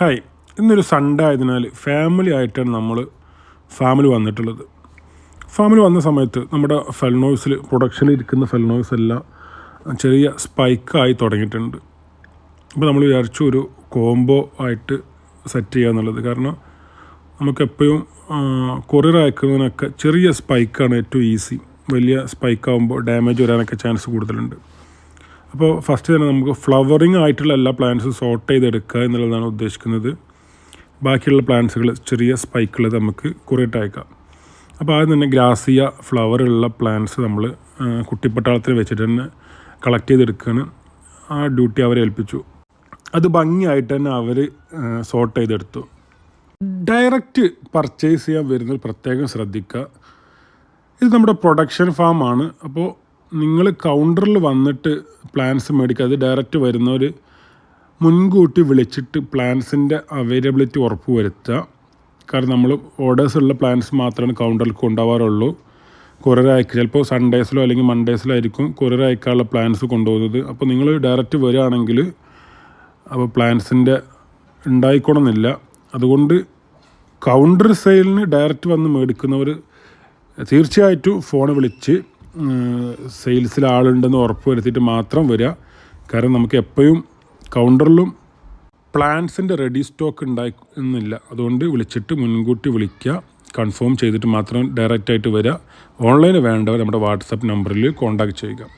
Hi, ഇന്നൊരു Sunday ആയതിനാൽ family ആയിട്ടാണ് നമ്മൾ ഫാമിലി വന്നിട്ടുള്ളത്. ഫാമിലി വന്ന സമയത്ത് നമ്മുടെ ഫെൽനോയ്സിൽ പ്രൊഡക്ഷനിൽ ഇരിക്കുന്ന ഫെൽനോയ്സ് എല്ലാം ചെറിയ സ്പൈക്കായി തുടങ്ങിയിട്ടുണ്ട്. അപ്പോൾ നമ്മൾ വിചാരിച്ചു ഒരു കോംബോ ആയിട്ട് സെറ്റ് ചെയ്യുക എന്നുള്ളത്. കാരണം നമുക്കെപ്പോഴും കൊറിയർ അയക്കുന്നതിനൊക്കെ ചെറിയ സ്പൈക്കാണ് ഏറ്റവും ഈസി. വലിയ സ്പൈക്കാകുമ്പോൾ ഡാമേജ് വരാനൊക്കെ ചാൻസ് കൂടുതലുണ്ട്. അപ്പോൾ ഫസ്റ്റ് തന്നെ നമുക്ക് ഫ്ലവറിങ് ആയിട്ടുള്ള എല്ലാ പ്ലാന്റ്സും സോർട്ട് ചെയ്തെടുക്കുക എന്നുള്ളതാണ് ഉദ്ദേശിക്കുന്നത്. ബാക്കിയുള്ള പ്ലാന്റ്സുകൾ ചെറിയ സ്പൈക്കുള്ളത് നമുക്ക് കൊറിയർ അയക്കാം. അപ്പോൾ ആദ്യം തന്നെ ഗ്രാസിയ ഫ്ലവറുള്ള പ്ലാന്റ്സ് നമ്മൾ കുട്ടിപ്പട്ടാളത്തിൽ വെച്ചിട്ട് തന്നെ കളക്ട് ചെയ്തെടുക്കുകയാണ്. ആ ഡ്യൂട്ടി അവരെ ഏൽപ്പിച്ചു. അത് ഭംഗിയായിട്ട് തന്നെ അവർ സോർട്ട് ചെയ്തെടുത്തു. ഡയറക്റ്റ് പർച്ചേസ് ചെയ്യാൻ വരുന്നത് പ്രത്യേകം ശ്രദ്ധിക്കുക. ഇത് നമ്മുടെ പ്രൊഡക്ഷൻ ഫാമാണ്. അപ്പോൾ നിങ്ങൾ കൗണ്ടറിൽ വന്നിട്ട് പ്ലാന്റ്സ് മേടിക്കാതെ ഡയറക്റ്റ് വരുന്നവർ മുൻകൂട്ടി വിളിച്ചിട്ട് പ്ലാന്റ്സിൻ്റെ അവൈലബിലിറ്റി ഉറപ്പ് വരുത്തുക. കാരണം നമ്മൾ ഓർഡേഴ്സുള്ള പ്ലാന്റ്സ് മാത്രമാണ് കൗണ്ടറിൽ കൊണ്ടുപോകാറുള്ളൂ. കൊറിയർ അയക്കുക ചിലപ്പോൾ സൺഡേസിലോ അല്ലെങ്കിൽ മൺഡേസിലോ ആയിരിക്കും കൊറിയർ അയക്കാനുള്ള പ്ലാന്റ്സ് കൊണ്ടുപോകുന്നത്. അപ്പോൾ നിങ്ങൾ ഡയറക്റ്റ് വരികയാണെങ്കിൽ അപ്പോൾ പ്ലാന്റ്സിൻ്റെ ഉണ്ടായിക്കോണമെന്നില്ല. അതുകൊണ്ട് കൗണ്ടർ സെയിലിന് ഡയറക്റ്റ് വന്ന് മേടിക്കുന്നവർ തീർച്ചയായിട്ടും ഫോൺ വിളിച്ച് സെയിൽസിൽ ആളുണ്ടെന്ന് ഉറപ്പ് വരുത്തിയിട്ട് മാത്രം വരിക. കാരണം നമുക്ക് എപ്പോഴും കൗണ്ടറിലും പ്ലാന്റ്സിൻ്റെ റെഡി സ്റ്റോക്ക് ഉണ്ടായിരുന്നില്ല. അതുകൊണ്ട് വിളിച്ചിട്ട് മുൻകൂട്ടി വിളിക്കുക, കൺഫേം ചെയ്തിട്ട് മാത്രം ഡയറക്റ്റായിട്ട് വരിക. ഓൺലൈൻ വേണ്ടവർ നമ്മുടെ വാട്സപ്പ് നമ്പറിൽ കോൺടാക്റ്റ് ചെയ്യുക.